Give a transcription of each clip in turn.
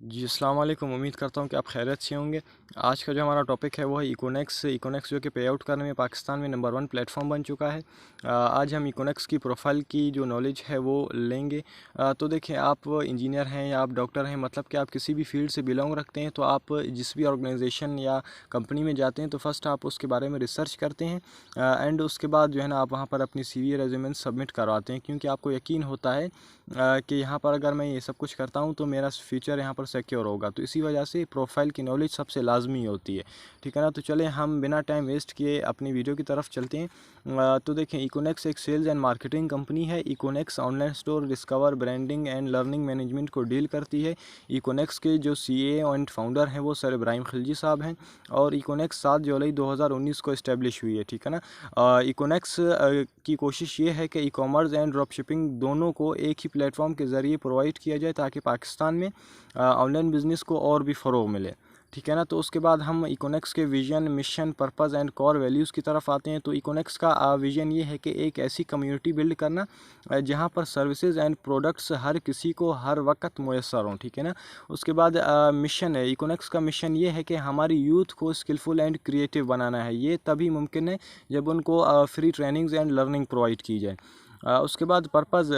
जी, अस्सलाम वालेकुम। उम्मीद करता हूँ कि आप खैरियत से होंगे। आज का जो हमारा टॉपिक है वो है इकोनेक्स जो कि पे आउट करने में पाकिस्तान में नंबर 1 प्लेटफॉर्म बन चुका है। आज हम इकोनेक्स की प्रोफाइल की जो नॉलेज है वो लेंगे। तो देखिए, आप इंजीनियर हैं या आप डॉक्टर हैं, मतलब कि आप किसी भी फील्ड से बिलोंग रखते हैं, तो आप जिस भी ऑर्गेनाइजेशन या कंपनी में जाते हैं तो फर्स्ट आप उसके बारे में रिसर्च करते हैं एंड उसके बाद जो है ना आप वहाँ पर अपनी CV रेज्यूमे सबमिट करवाते हैं, क्योंकि आपको यकीन होता है कि यहाँ पर अगर मैं ये सब कुछ करता हूँ तो मेरा फ्यूचर यहाँ पर सिक्योर होगा। तो इसी वजह से प्रोफाइल की नॉलेज सबसे लाजमी होती है, ठीक है ना। तो चलें हम बिना टाइम वेस्ट किए अपनी वीडियो की तरफ चलते हैं। तो देखें, इकोनेक्स एक सेल्स एंड मार्केटिंग कंपनी है। Econex online store, discover, branding and learning management को डील करती है। इकोनेक्स के जो CEO एंड फाउंडर हैं वो सर इब्राहिम खिलजी साहब हैं और इकोनेक्स 7 जुलाई 2019 को इस्टेब्लिश हुई है, ठीक है ना। इकोनेक्स की कोशिश ये है कि e commerce and drop shipping दोनों को एक ही प्लेटफॉर्म के ज़रिए प्रोवाइड किया जाए, ताकि पाकिस्तान में ऑनलाइन बिज़नेस को और भी फ़रोग़ मिले, ठीक है ना। तो उसके बाद हम इकोनेक्स के vision, mission, purpose and core values की तरफ आते हैं। तो इकोनेक्स का विजन ये है कि एक ऐसी कम्युनिटी बिल्ड करना जहाँ पर सर्विसेज एंड प्रोडक्ट्स हर किसी को हर वक्त मुयसर हों, ठीक है ना। उसके बाद मिशन है, इकोनेक्स का मिशन ये है कि हमारी यूथ को स्किलफुल एंड क्रिएटिव बनाना है। ये तभी मुमकिन है जब उनको free trainings and learning provide की जाए। उसके बाद पर्पज़,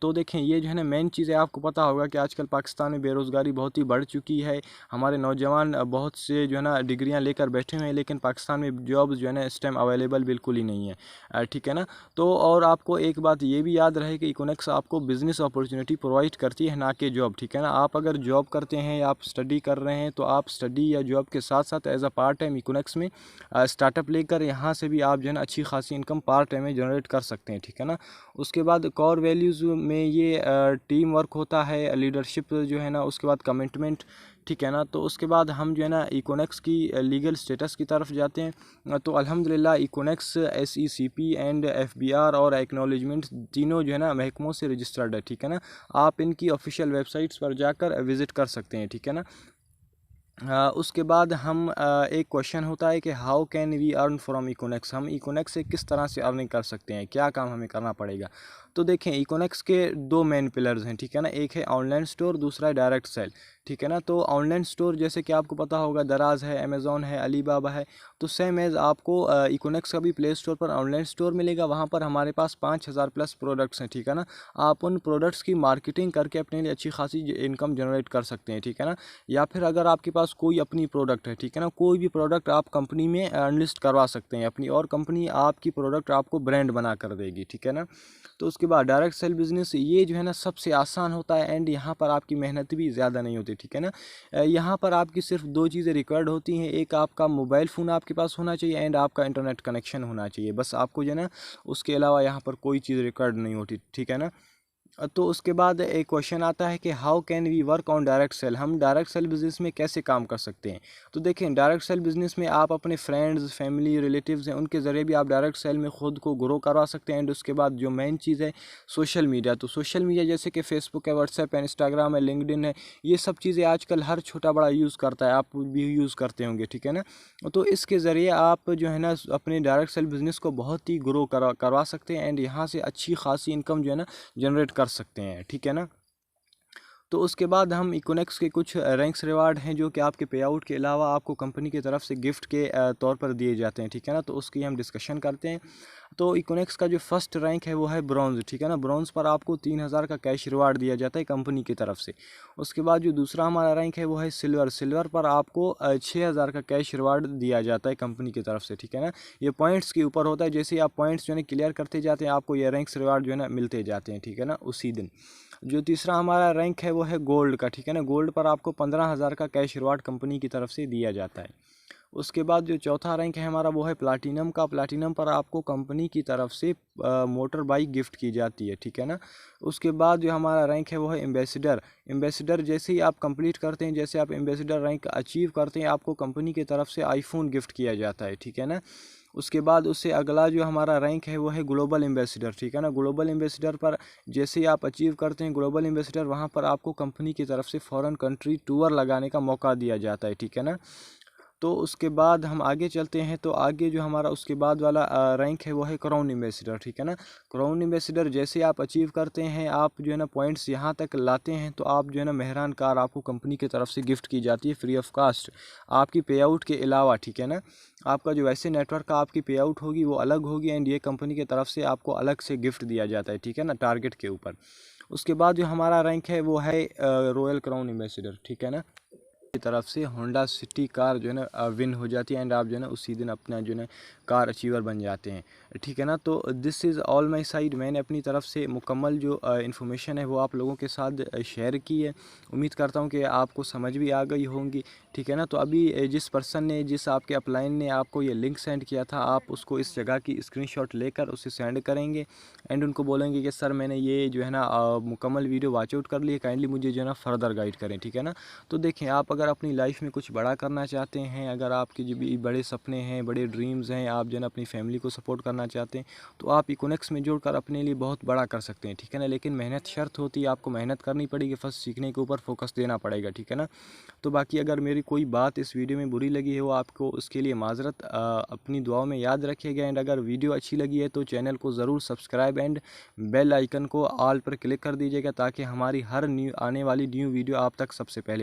तो देखें ये जो है ना मेन चीज़ है। आपको पता होगा कि आजकल पाकिस्तान में बेरोज़गारी बहुत ही बढ़ चुकी है। हमारे नौजवान बहुत से जो है ना डिग्रियां लेकर बैठे हुए हैं, लेकिन पाकिस्तान में जॉब्स जो है ना इस टाइम अवेलेबल बिल्कुल ही नहीं है, ठीक है ना। तो और आपको एक बात ये भी याद रहे कि इकोनेक्स आपको बिज़नेस अपॉर्चुनिटी प्रोवाइड करती है, ना कि जॉब, ठीक है ना। आप अगर जॉब करते हैं या आप स्टडी कर रहे हैं तो आप स्टडी या जॉब के साथ साथ एज अ पार्ट टाइम इकोनेक्स में स्टार्टअप लेकर यहाँ से भी आप जो है ना अच्छी खासी इनकम पार्ट टाइम में जनरेट कर सकते हैं, ठीक है ना। उसके बाद कोर वैल्यूज़ में ये टीम वर्क होता है, लीडरशिप जो है ना, उसके बाद कमिटमेंट, ठीक है ना। तो उसके बाद हम जो है ना इकोनेक्स की लीगल स्टेटस की तरफ जाते हैं। तो अल्हम्दुलिल्लाह इकोनेक्स SECP एंड FBR और एक्नॉलेजमेंट तीनों जो है ना महकमों से रजिस्टर्ड है, ठीक है ना। आप इनकी ऑफिशियल वेबसाइट्स पर जाकर विज़िट कर सकते हैं, ठीक है ना। उसके बाद हम एक क्वेश्चन होता है कि how can we earn from Econex, हम इकोनेक्स से किस तरह से अर्निंग कर सकते हैं, क्या काम हमें करना पड़ेगा। तो देखें, इकोनेक्स के दो मेन पिलर्स हैं, ठीक है ना। एक है ऑनलाइन स्टोर, दूसरा है डायरेक्ट सेल, ठीक है ना। तो ऑनलाइन स्टोर जैसे कि आपको पता होगा दराज है, अमेज़ॉन है, अलीबाबा है। तो सेम एज़ आपको इकोनेक्स का भी प्ले स्टोर पर ऑनलाइन स्टोर मिलेगा। वहाँ पर हमारे पास 5000 प्लस प्रोडक्ट्स हैं, ठीक है ना। आप उन प्रोडक्ट्स की मार्केटिंग करके अपने लिए अच्छी खासी इनकम जनरेट कर सकते हैं, ठीक है ना। या फिर अगर आपके पास कोई अपनी प्रोडक्ट है, ठीक है ना, कोई भी प्रोडक्ट आप कंपनी में अनलिस्ट करवा सकते हैं अपनी, और कंपनी आपकी प्रोडक्ट आपको ब्रांड बना कर देगी, ठीक है ना। तो उसके बाद डायरेक्ट सेल बिज़नेस, ये जो है ना सबसे आसान होता है एंड यहाँ पर आपकी मेहनत भी ज़्यादा नहीं होती, ठीक है ना। यहाँ पर आपकी सिर्फ दो चीज़ें रिक्वायर्ड होती हैं, एक आपका मोबाइल फ़ोन आपके पास होना चाहिए एंड आपका इंटरनेट कनेक्शन होना चाहिए, बस आपको जो है ना उसके अलावा यहाँ पर कोई चीज़ रिक्वायर्ड नहीं होती, ठीक है ना। तो उसके बाद एक क्वेश्चन आता है कि how can we work on direct sell, हम डायरेक्ट सेल बिज़नेस में कैसे काम कर सकते हैं। तो देखें, डायरेक्ट सेल बिज़नेस में आप अपने फ्रेंड्स, फैमिली, रिलेटिव्स हैं, उनके ज़रिए भी आप डायरेक्ट सेल में ख़ुद को ग्रो करवा सकते हैं। एंड उसके बाद जो मेन चीज़ है सोशल मीडिया, तो सोशल मीडिया जैसे कि फेसबुक है, व्हाट्सएप है, इंस्टाग्राम है, लिंक्डइन है, ये सब चीज़ें आजकल हर छोटा बड़ा यूज़ करता है, आप भी यूज़ करते होंगे, ठीक है ना। तो इसके ज़रिए आप जो है ना अपने डायरेक्ट सेल बिज़नेस को बहुत ही ग्रो करवा सकते हैं एंड यहाँ से अच्छी खासी इनकम जो है ना जनरेट कर सकते हैं, ठीक है ना। तो उसके बाद हम इकोनेक्स के कुछ रैंक्स रिवार्ड हैं जो कि आपके पे आउट के अलावा आपको कंपनी की तरफ से गिफ्ट के तौर पर दिए जाते हैं, ठीक है ना। तो उसकी हम डिस्कशन करते हैं। तो इकोनेक्स का जो फर्स्ट रैंक है वो है ब्रॉन्ज़, ठीक है ना। ब्रॉन्ज़ पर आपको 3000 का कैश रिवार्ड दिया जाता है कंपनी की तरफ से। उसके बाद जो दूसरा हमारा रैंक है वो है सिल्वर, सिल्वर पर आपको 6000 का कैश रिवार्ड दिया जाता है कंपनी की तरफ से, ठीक है ना। ये पॉइंट्स के ऊपर होता है, जैसे आप पॉइंट्स जो है क्लियर करते जाते हैं आपको ये रैंक्स रिवार्ड जो है ना मिलते जाते हैं, ठीक है ना, उसी दिन। जो तीसरा हमारा रैंक है वो है गोल्ड का, ठीक है ना। गोल्ड पर आपको 15000 का कैश रिवार्ड कंपनी की तरफ से दिया जाता है। उसके बाद जो चौथा रैंक है हमारा वो है प्लाटीनम का, प्लाटीनम पर आपको कंपनी की तरफ से मोटर बाइक गिफ्ट की जाती है, ठीक है ना। उसके बाद जो हमारा रैंक है वो है एम्बेसडर, एम्बेसडर जैसे ही आप कंप्लीट करते हैं, जैसे आप एम्बेसडर रैंक अचीव करते हैं, आपको कंपनी की तरफ से आईफोन गिफ्ट किया जाता है, ठीक है ना। उसके बाद उससे अगला जो हमारा रैंक है वो है ग्लोबल एम्बेसडर, ठीक है ना। ग्लोबल एम्बेसडर पर जैसे ही आप अचीव करते हैं ग्लोबल एम्बेसडर, वहाँ पर आपको कंपनी की तरफ से फॉरेन कंट्री टूर लगाने का मौका दिया जाता है, ठीक है ना। तो उसके बाद हम आगे चलते हैं। तो आगे जो हमारा उसके बाद वाला रैंक है वो है क्राउन एम्बेसडर, ठीक है ना। क्राउन एम्बेसडर जैसे आप अचीव करते हैं, आप जो है ना पॉइंट्स यहाँ तक लाते हैं, तो आप जो है ना मेहरान कार आपको कंपनी की तरफ से गिफ्ट की जाती है फ्री ऑफ कास्ट, आपकी पे आउट के अलावा, ठीक है ना। आपका जो वैसे नेटवर्क का आपकी पे आउट होगी वो अलग होगी, एंड ये कंपनी की तरफ से आपको अलग से गिफ्ट दिया जाता है, ठीक है ना, टारगेट के ऊपर। उसके बाद जो हमारा रैंक है वो है रॉयल क्राउन एम्बेसडर, ठीक है ना। की तरफ से होंडा सिटी कार जो है ना विन हो जाती है, एंड आप जो है ना उसी दिन अपना जो है ना कार अचीवर बन जाते हैं, ठीक है ना। तो this is all my side, मैंने अपनी तरफ से मुकम्मल जो इन्फॉर्मेशन है वो आप लोगों के साथ शेयर की है। उम्मीद करता हूँ कि आपको समझ भी आ गई होंगी, ठीक है ना। तो अभी जिस पर्सन ने, जिस आपके अपलाइन ने आपको ये लिंक सेंड किया था, आप उसको इस जगह की स्क्रीनशॉट लेकर उसे सेंड करेंगे, एंड उनको बोलेंगे कि सर मैंने ये जो है ना मुकम्मल वीडियो वॉच आउट कर ली है, काइंडली मुझे जो है ना फर्दर गाइड करें, ठीक है ना। तो देखें, आप अगर अपनी लाइफ में कुछ बड़ा करना चाहते हैं, अगर आपके जो भी बड़े सपने हैं, बड़े ड्रीम्स हैं, आप जो है ना अपनी फैमिली को सपोर्ट करना चाहते हैं, तो आप इकोनेक्स में जुड़कर अपने लिए बहुत बड़ा कर सकते हैं, ठीक है ना। लेकिन मेहनत शर्त होती है, आपको मेहनत करनी पड़ेगी, फर्स्ट सीखने के ऊपर फोकस देना पड़ेगा, ठीक है ना। तो बाकी अगर मेरी कोई बात इस वीडियो में बुरी लगी है वो आपको उसके लिए माजरत, अपनी दुआओं में याद रखिएगा। एंड अगर वीडियो अच्छी लगी है तो चैनल को ज़रूर सब्सक्राइब एंड बेल आइकन को ऑल पर क्लिक कर दीजिएगा, ताकि हमारी हर आने वाली न्यू वीडियो आप तक सबसे पहले